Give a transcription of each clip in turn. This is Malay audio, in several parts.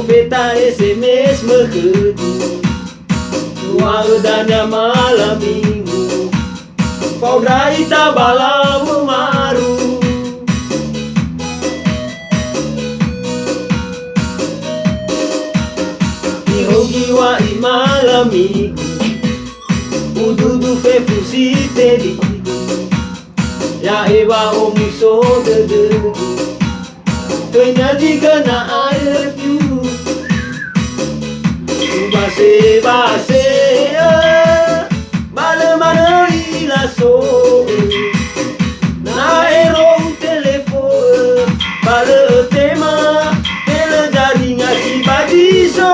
Oferta SMS merkedu Dua edanya malam minggu Faudra ita bala memaru Ihogi wa malam minggu Ududu fe fusi tedi Ya ewa omuso dededu Tuenya jika na I love you Base base Bale mana ilaso Na ero telefon Bale tema Tele jadi ngasi badi so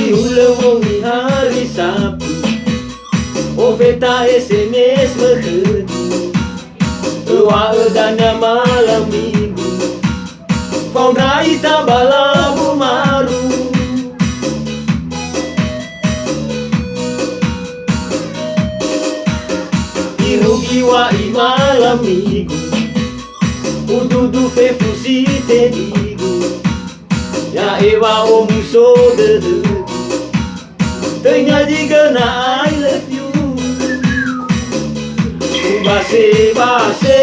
Ulang di hari Sabtu Oferta SMS merkedu Dua edanya malam minggu Faudra ita bala memaru Irugi wa malam minggu Ududu fe fusi tedigu Ya ewa omuso dededu Tanya jika na I love you Base base